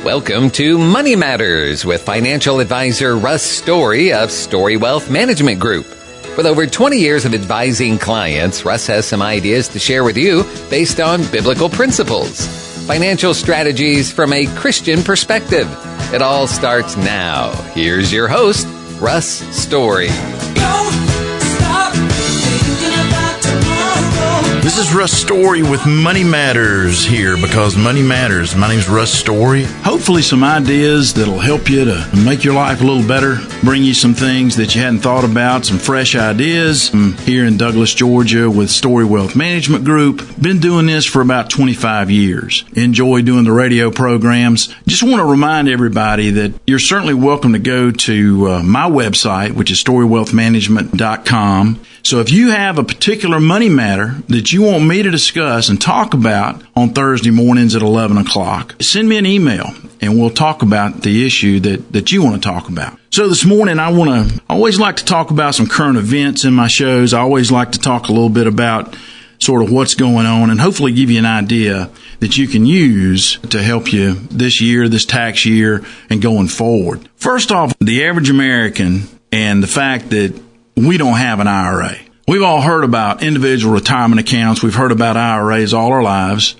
Welcome to Money Matters with financial advisor Russ Story of Story Wealth Management Group. With over 20 years of advising clients, Russ has some ideas to share with you based on biblical principles, financial strategies from a Christian perspective. It all starts now. Here's your host, Russ Story. This is Russ Story with Money Matters here because money matters. My name's Russ Story. Hopefully some ideas that'll help you to make your life a little better, bring you some things that you hadn't thought about, some fresh ideas. I'm here in Douglas, Georgia with Story Wealth Management Group. Been doing this for about 25 years. Enjoy doing the radio programs. Just want to remind everybody that you're certainly welcome to go to my website, which is storywealthmanagement.com. So if you have a particular money matter that you want me to discuss and talk about on Thursday mornings at 11 o'clock, send me an email and we'll talk about the issue that you want to talk about. So this morning I always like to talk about some current events in my shows. I always like to talk a little bit about sort of what's going on and hopefully give you an idea that you can use to help you this year, this tax year, and going forward. First off, the average American and the fact that we don't have an IRA. We've all heard about individual retirement accounts. We've heard about IRAs all our lives,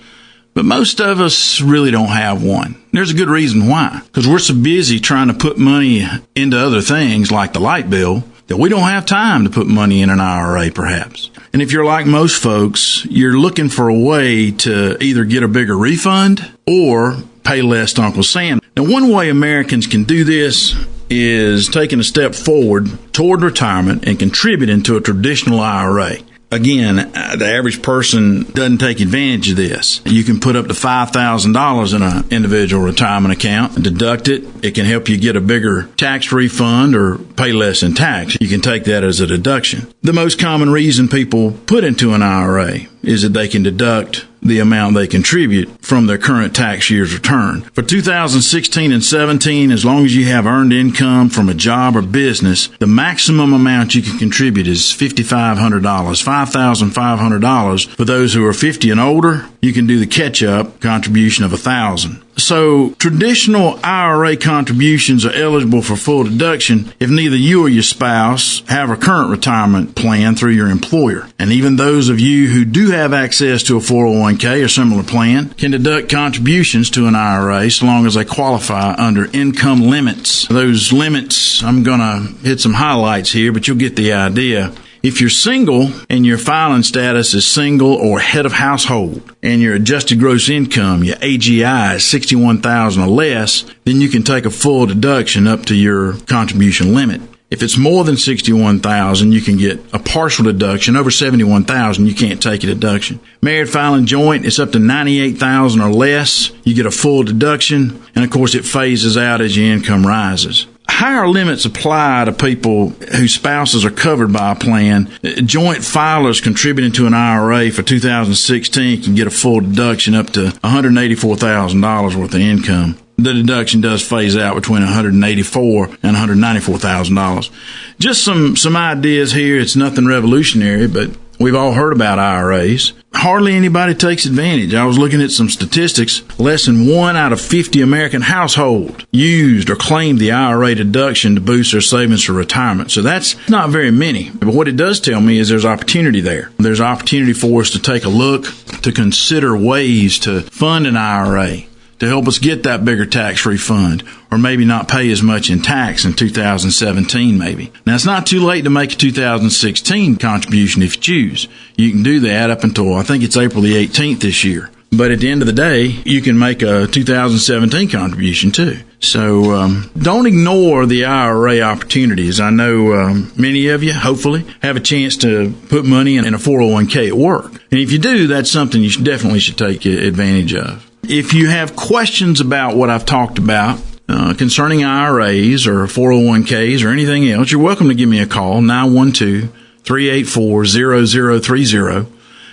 but most of us really don't have one. There's a good reason why, because we're so busy trying to put money into other things like the light bill that we don't have time to put money in an IRA perhaps. And if you're like most folks, you're looking for a way to either get a bigger refund or pay less to Uncle Sam. Now, one way Americans can do this is taking a step forward toward retirement and contributing to a traditional IRA. Again, the average person doesn't take advantage of this. You can put up to $5,000 in an individual retirement account and deduct it. It can help you get a bigger tax refund or pay less in tax. You can take that as a deduction. The most common reason people put into an IRA is that they can deduct the amount they contribute from their current tax year's return. For 2016 and 17, as long as you have earned income from a job or business, the maximum amount you can contribute is $5,500, $5,500. For those who are 50 and older, you can do the catch-up contribution of $1,000. So traditional IRA contributions are eligible for full deduction if neither you or your spouse have a current retirement plan through your employer. And even those of you who do have access to a 401k or similar plan can deduct contributions to an IRA so long as they qualify under income limits. Those limits, I'm going to hit some highlights here, but you'll get the idea. If you're single and your filing status is single or head of household and your adjusted gross income, your AGI, is $61,000 or less, then you can take a full deduction up to your contribution limit. If it's more than $61,000, you can get a partial deduction. Over $71,000, you can't take a deduction. Married filing joint, it's up to $98,000 or less. You get a full deduction, and of course, it phases out as your income rises. Higher limits apply to people whose spouses are covered by a plan. Joint filers contributing to an IRA for 2016 can get a full deduction up to $184,000 worth of income. The deduction does phase out between $184,000 and $194,000. Just some ideas here. It's nothing revolutionary, but we've all heard about IRAs. Hardly anybody takes advantage. I was looking at some statistics. Less than 1 out of 50 American households used or claimed the IRA deduction to boost their savings for retirement. So that's not very many. But what it does tell me is there's opportunity there. There's opportunity for us to take a look, to consider ways to fund an IRA to help us get that bigger tax refund, or maybe not pay as much in tax in 2017 maybe. Now, it's not too late to make a 2016 contribution if you choose. You can do that up until, I think it's April the 18th this year. But at the end of the day, you can make a 2017 contribution too. So don't ignore the IRA opportunities. I know many of you, hopefully, have a chance to put money in a 401k at work. And if you do, that's something you definitely should take advantage of. If you have questions about what I've talked about concerning IRAs or 401ks or anything else, you're welcome to give me a call, 912-384-0030,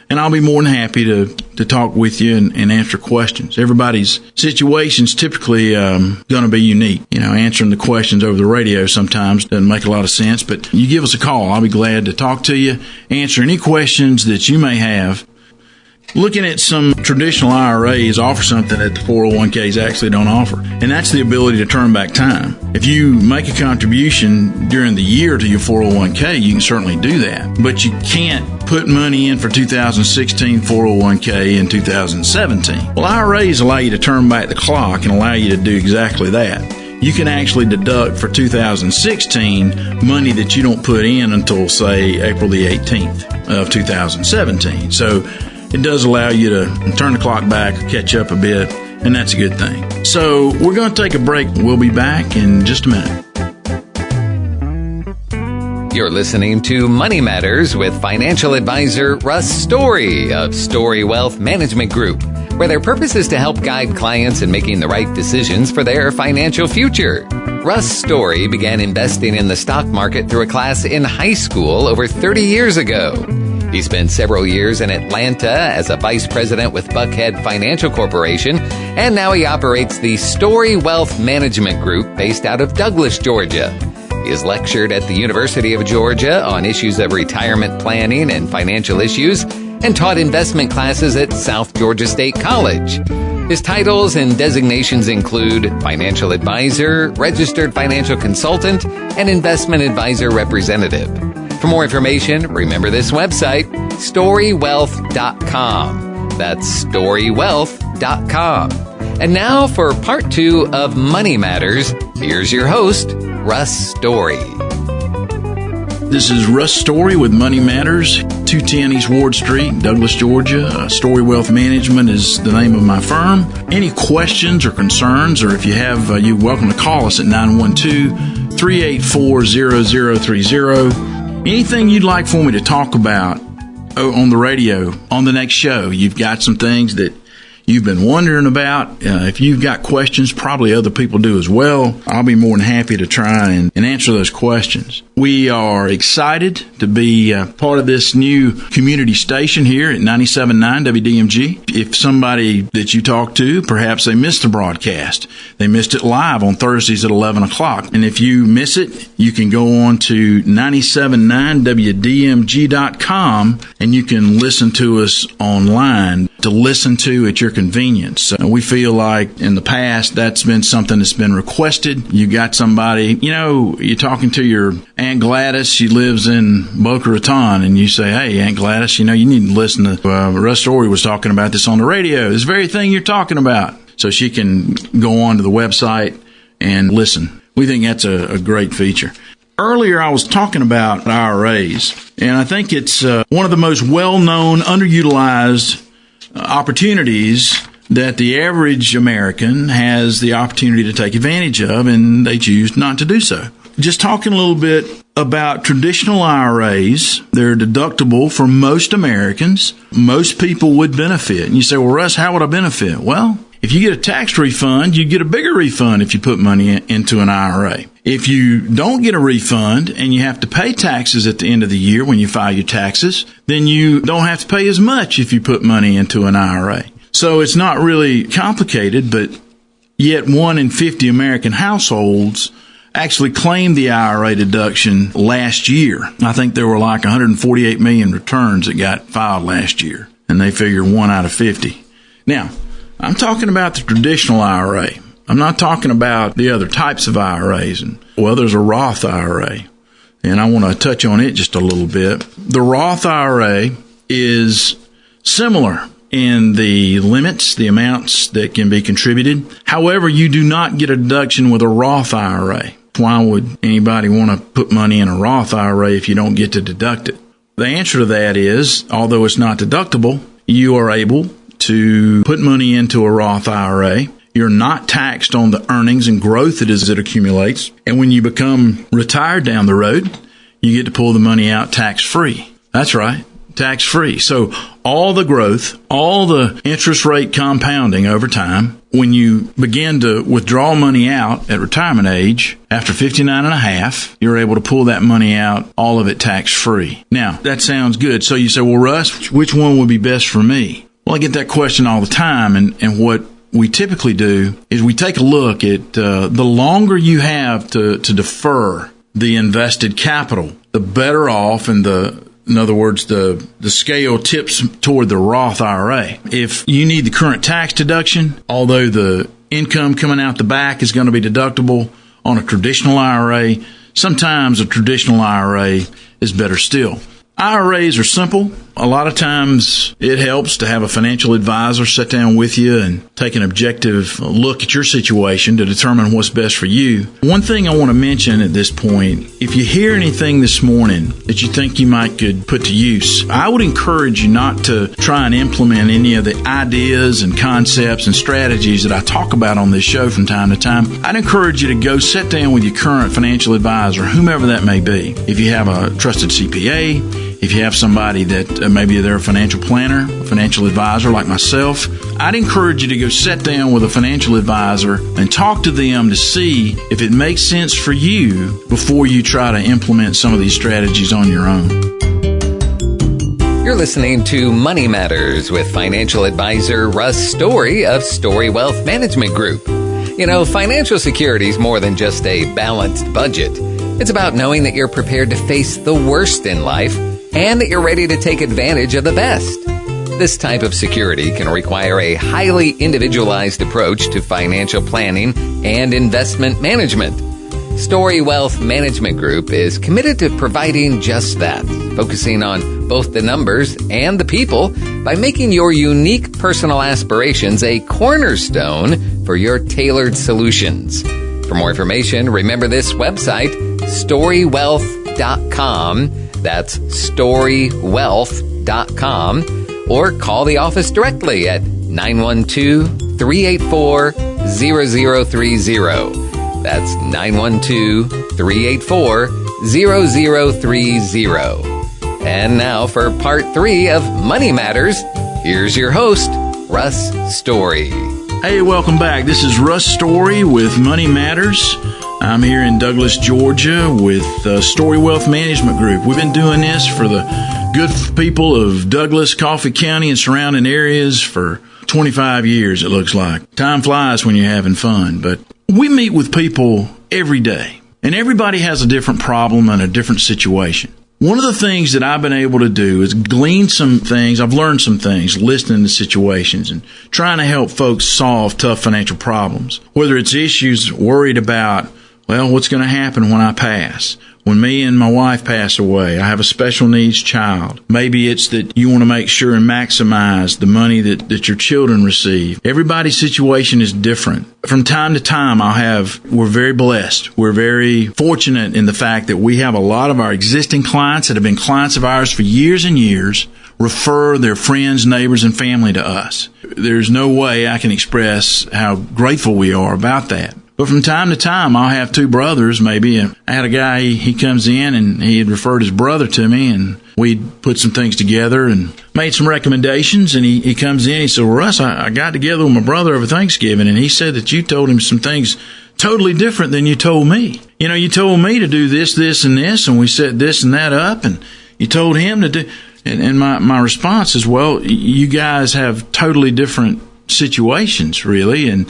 and I'll be more than happy to talk with you and answer questions. Everybody's situation's typically going to be unique. You know, answering the questions over the radio sometimes doesn't make a lot of sense, but you give us a call. I'll be glad to talk to you, answer any questions that you may have. looking at some traditional IRAs offer something that the 401ks actually don't offer, and that's the ability to turn back time. If you make a contribution during the year to your 401k, you can certainly do that, but you can't put money in for 2016 401k in 2017. Well, IRAs allow you to turn back the clock and allow you to do exactly that. You can actually deduct for 2016 money that you don't put in until, say, April the 18th of 2017. So it does allow you to turn the clock back, catch up a bit, and that's a good thing. So we're going to take a break. We'll be back in just a minute. You're listening to Money Matters with financial advisor Russ Story of Story Wealth Management Group, where their purpose is to help guide clients in making the right decisions for their financial future. Russ Story began investing in the stock market through a class in high school over 30 years ago. He spent several years in Atlanta as a vice president with Buckhead Financial Corporation, and now he operates the Story Wealth Management Group based out of Douglas, Georgia. He has lectured at the University of Georgia on issues of retirement planning and financial issues, and taught investment classes at South Georgia State College. His titles and designations include financial advisor, registered financial consultant, and investment advisor representative. For more information, remember this website, storywealth.com. That's storywealth.com. And now for part 2 of Money Matters, here's your host, Russ Story. This is Russ Story with Money Matters, 210 East Ward Street, Douglas, Georgia. Story Wealth Management is the name of my firm. Any questions or concerns, or if you have, you're welcome to call us at 912-384-0030. Anything you'd like for me to talk about on the radio, on the next show, you've got some things that you've been wondering about. If you've got questions, probably other people do as well. I'll be more than happy to try and answer those questions. We are excited to be part of this new community station here at 97.9 WDMG. If somebody that you talk to, perhaps they missed the broadcast. They missed it live on Thursdays at 11 o'clock. And if you miss it, you can go on to 979WDMG.com and you can listen to us online to listen to at your convenience. We feel like in the past that's been something that's been requested. You got somebody, you're talking to your Aunt Gladys. She lives in Boca Raton, and you say, "Hey, Aunt Gladys, you need to listen to Russ Story was talking about this on the radio. This very thing you're talking about." So she can go on to the website and listen. We think that's a great feature. Earlier, I was talking about IRAs, and I think it's one of the most well-known, underutilized opportunities that the average American has the opportunity to take advantage of, and they choose not to do so. Just talking a little bit about traditional IRAs, they're deductible for most Americans. Most people would benefit. And you say, "Well, Russ, how would I benefit?" Well, if you get a tax refund, you get a bigger refund if you put money into an IRA. If you don't get a refund and you have to pay taxes at the end of the year when you file your taxes, then you don't have to pay as much if you put money into an IRA. So it's not really complicated, but yet 1 in 50 American households actually claimed the IRA deduction last year. I think there were like 148 million returns that got filed last year, and they figure 1 out of 50. Now, I'm talking about the traditional IRA. I'm not talking about the other types of IRAs. There's a Roth IRA, and I want to touch on it just a little bit. The Roth IRA is similar in the limits, the amounts that can be contributed. However, you do not get a deduction with a Roth IRA. Why would anybody want to put money in a Roth IRA if you don't get to deduct it? The answer to that is, although it's not deductible, you are able to put money into a Roth IRA. You're not taxed on the earnings and growth as it accumulates. And when you become retired down the road, you get to pull the money out tax-free. That's right, tax-free. So all the growth, all the interest rate compounding over time, when you begin to withdraw money out at retirement age, after 59 and a half, you're able to pull that money out, all of it tax-free. Now, that sounds good. So you say, "Well, Russ, which one would be best for me?" Well, I get that question all the time, and what we typically do is we take a look at the longer you have to defer the invested capital, the better off and the In other words, the scale tips toward the Roth IRA. If you need the current tax deduction, although the income coming out the back is going to be deductible on a traditional IRA, sometimes a traditional IRA is better still. IRAs are simple. A lot of times it helps to have a financial advisor sit down with you and take an objective look at your situation to determine what's best for you. One thing I want to mention at this point, if you hear anything this morning that you think you might could put to use, I would encourage you not to try and implement any of the ideas and concepts and strategies that I talk about on this show from time to time. I'd encourage you to go sit down with your current financial advisor, whomever that may be. If you have a trusted CPA, if you have somebody that maybe they're a financial planner, a financial advisor like myself, I'd encourage you to go sit down with a financial advisor and talk to them to see if it makes sense for you before you try to implement some of these strategies on your own. You're listening to Money Matters with financial advisor Russ Story of Story Wealth Management Group. You know, financial security is more than just a balanced budget. It's about knowing that you're prepared to face the worst in life and that you're ready to take advantage of the best. This type of security can require a highly individualized approach to financial planning and investment management. Story Wealth Management Group is committed to providing just that, focusing on both the numbers and the people by making your unique personal aspirations a cornerstone for your tailored solutions. For more information, remember this website, storywealth.com. That's storywealth.com, or call the office directly at 912-384-0030. That's 912-384-0030. And now for part 3 of Money Matters, here's your host, Russ Story. Hey, welcome back. This is Russ Story with Money Matters. I'm here in Douglas, Georgia with Story Wealth Management Group. We've been doing this for the good people of Douglas, Coffee County, and surrounding areas for 25 years, it looks like. Time flies when you're having fun, but we meet with people every day, and everybody has a different problem and a different situation. One of the things that I've been able to do is glean some things. I've learned some things listening to situations and trying to help folks solve tough financial problems, whether it's issues worried about, well, what's going to happen when I pass? When me and my wife pass away, I have a special needs child. Maybe it's that you want to make sure and maximize the money that your children receive. Everybody's situation is different. From time to time, we're very blessed. We're very fortunate in the fact that we have a lot of our existing clients that have been clients of ours for years and years refer their friends, neighbors, and family to us. There's no way I can express how grateful we are about that. But from time to time, I'll have 2 brothers, maybe. And I had a guy, he comes in and he had referred his brother to me, and we'd put some things together and made some recommendations. And he comes in, he said, well, Russ, I got together with my brother over Thanksgiving, and he said that you told him some things totally different than you told me. You know, you told me to do this, this, and this, and we set this and that up, and you told him to do. And my response is, well, you guys have totally different situations, really, and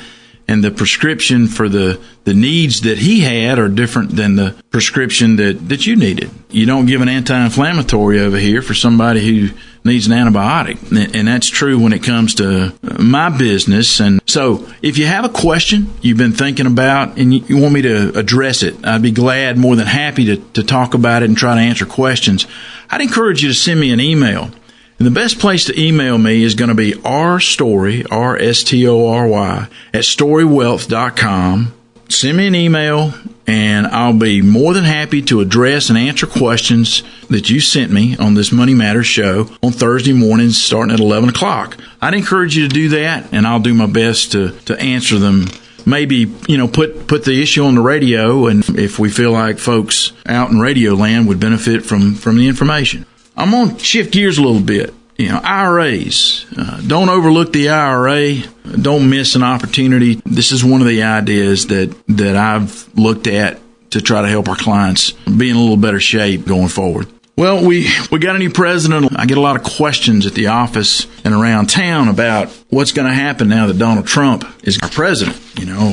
the prescription for the needs that he had are different than the prescription that you needed. You don't give an anti-inflammatory over here for somebody who needs an antibiotic. And that's true when it comes to my business. And so if you have a question you've been thinking about and you want me to address it, I'd be glad, more than happy to talk about it and try to answer questions. I'd encourage you to send me an email. And the best place to email me is going to be rstory, R-S-T-O-R-Y, at storywealth.com. Send me an email, and I'll be more than happy to address and answer questions that you sent me on this Money Matters show on Thursday mornings starting at 11 o'clock. I'd encourage you to do that, and I'll do my best to answer them. Maybe, put the issue on the radio, and if we feel like folks out in radio land would benefit from the information. I'm going to shift gears a little bit. IRAs. Don't overlook the IRA. Don't miss an opportunity. This is one of the ideas that I've looked at to try to help our clients be in a little better shape going forward. Well, we got a new president. I get a lot of questions at the office and around town about what's going to happen now that Donald Trump is our president?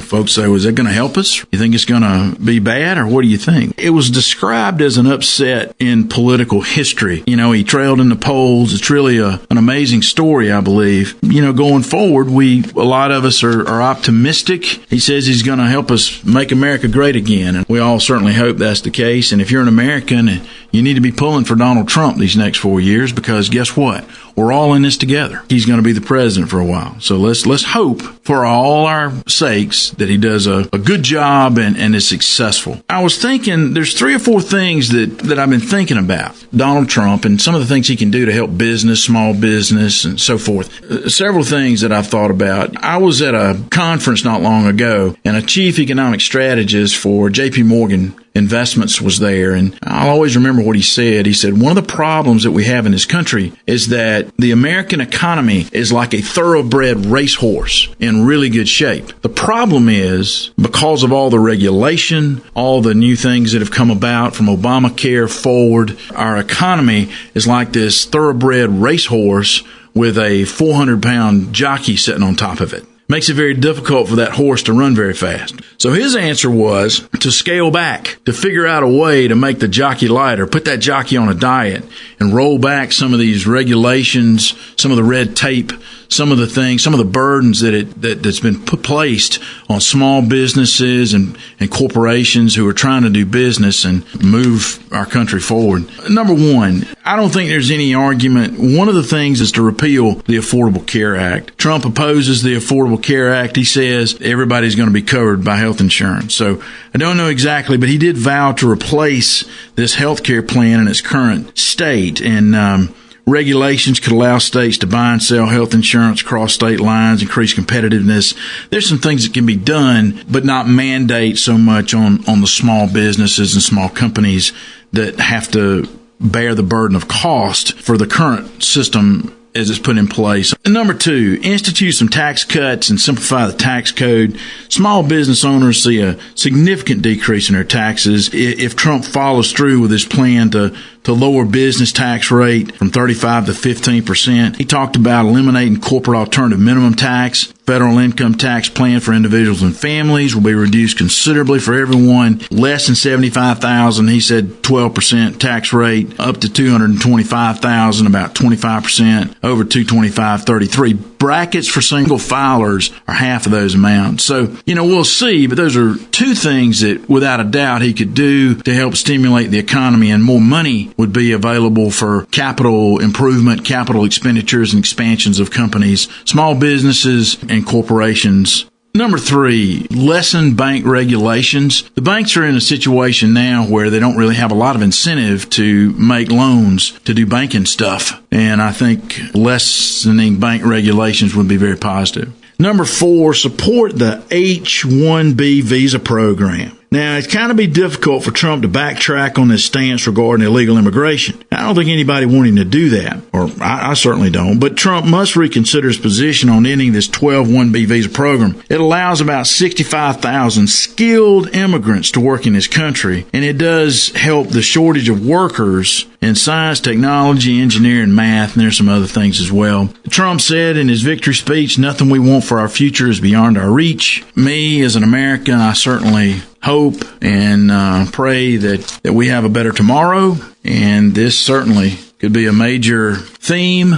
Folks say, is that going to help us? You think it's going to be bad, or what do you think? It was described as an upset in political history. He trailed in the polls. It's really an amazing story, I believe. Going forward, a lot of us are optimistic. He says he's going to help us make America great again, and we all certainly hope that's the case. And if you're an American, you need to be pulling for Donald Trump these next 4 years, because guess what? We're all in this together. He's going to be the president for a while. So let's hope for all our sakes that he does a good job and is successful. I was thinking there's 3 or 4 things that I've been thinking about Donald Trump and some of the things he can do to help business, small business, and so forth. Several things that I've thought about. I was at a conference not long ago, and a chief economic strategist for J.P. Morgan Investments was there, and I'll always remember what he said. He said, one of the problems that we have in this country is that the American economy is like a thoroughbred racehorse in really good shape. The problem is, because of all the regulation, all the new things that have come about from Obamacare forward, our economy is like this thoroughbred racehorse with a 400-pound jockey sitting on top of it. Makes it very difficult for that horse to run very fast. So his answer was to scale back, to figure out a way to make the jockey lighter, put that jockey on a diet, and roll back some of these regulations, some of the red tape, some of the things, some of the burdens that's been placed on small businesses and corporations who are trying to do business and move our country forward. Number one, I don't think there's any argument. One of the things is to repeal the Affordable Care Act. Trump opposes the Affordable Care Act. He says everybody's going to be covered by health insurance. So I don't know exactly, but he did vow to replace this health care plan in its current state. And regulations could allow states to buy and sell health insurance across state lines, increase competitiveness. There's some things that can be done, but not mandate so much on the small businesses and small companies that have to bear the burden of cost for the current system as it's put in place. Number 2, institute some tax cuts and simplify the tax code. Small business owners see a significant decrease in their taxes if Trump follows through with his plan to lower business tax rate from 35 to 15%. He talked about eliminating corporate alternative minimum tax. Federal income tax plan for individuals and families will be reduced considerably for everyone less than $75,000. He said 12% tax rate, up to $225,000, about 25%, over $225,000, 33%. Brackets for single filers are half of those amounts. So, we'll see, but those are 2 things that without a doubt he could do to help stimulate the economy, and more money would be available for capital improvement, capital expenditures, and expansions of companies, small businesses, and corporations. Number 3, lessen bank regulations. The banks are in a situation now where they don't really have a lot of incentive to make loans to do banking stuff. And I think lessening bank regulations would be very positive. Number 4, support the H-1B visa program. Now, it's kind of be difficult for Trump to backtrack on his stance regarding illegal immigration. I don't think anybody wanted him to do that, or I certainly don't, but Trump must reconsider his position on ending this 12 1B visa program. It allows about 65,000 skilled immigrants to work in this country, and it does help the shortage of workers in science, technology, engineering, math, and there's some other things as well. Trump said in his victory speech, nothing we want for our future is beyond our reach. Me, as an American, I certainly hope and pray that we have a better tomorrow, and this certainly could be a major theme,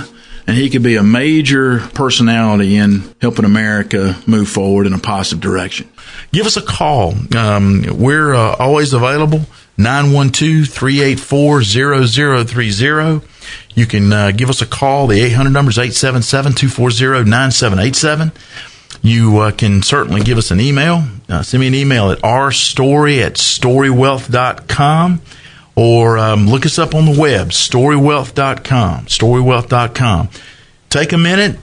and he could be a major personality in helping America move forward in a positive direction. Give us a call. We're always available, 912-384-0030. You can give us a call. The 800 number is 877-240-9787. You can certainly give us an email. Send me an email at rstory@storywealth.com, or look us up on the web, storywealth.com. Take a minute,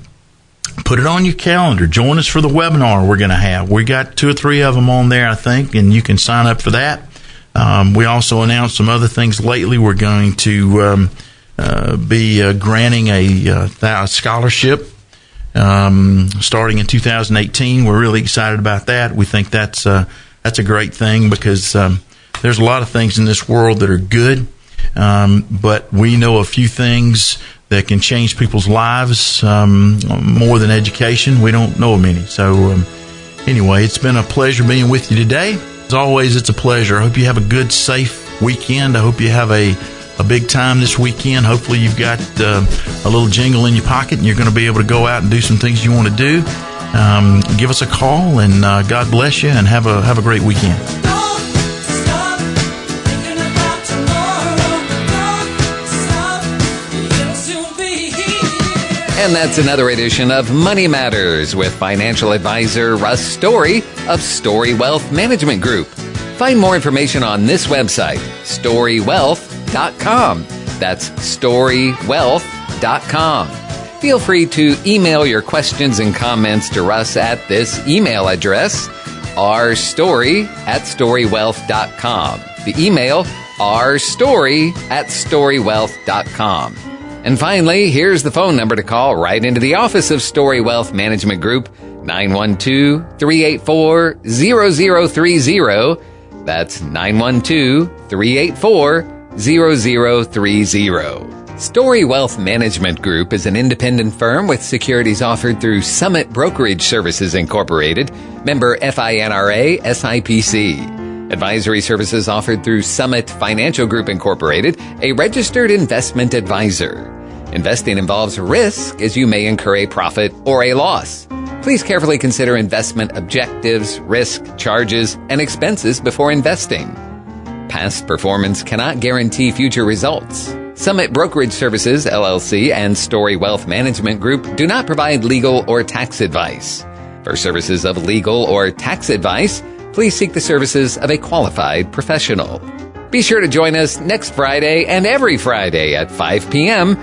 put it on your calendar. Join us for the webinar we're going to have. We got 2 or 3 of them on there, I think, and you can sign up for that. We also announced some other things lately. We're going to be granting a scholarship starting in 2018. We're really excited about that. We think that's a great thing, because there's a lot of things in this world that are good, but we know a few things that can change people's lives more than education. We don't know of many. So anyway, it's been a pleasure being with you today. As always, it's a pleasure. I hope you have a good, safe weekend. I hope you have a big time this weekend. Hopefully you've got a little jingle in your pocket and you're going to be able to go out and do some things you want to do. Give us a call, and God bless you, and have a great weekend. And that's another edition of Money Matters with financial advisor Russ Story of Story Wealth Management Group. Find more information on this website, storywealth.com. That's storywealth.com. Feel free to email your questions and comments to Russ at this email address, rstory@storywealth.com. The email, rstory@storywealth.com. And finally, here's the phone number to call right into the office of Story Wealth Management Group, 912-384-0030. That's 912-384-0030. Story Wealth Management Group is an independent firm with securities offered through Summit Brokerage Services Incorporated, member FINRA SIPC. Advisory services offered through Summit Financial Group Incorporated, a registered investment advisor. Investing involves risk, as you may incur a profit or a loss. Please carefully consider investment objectives, risk, charges, and expenses before investing. Past performance cannot guarantee future results. Summit Brokerage Services, LLC, and Story Wealth Management Group do not provide legal or tax advice. For services of legal or tax advice, please seek the services of a qualified professional. Be sure to join us next Friday and every Friday at 5 p.m.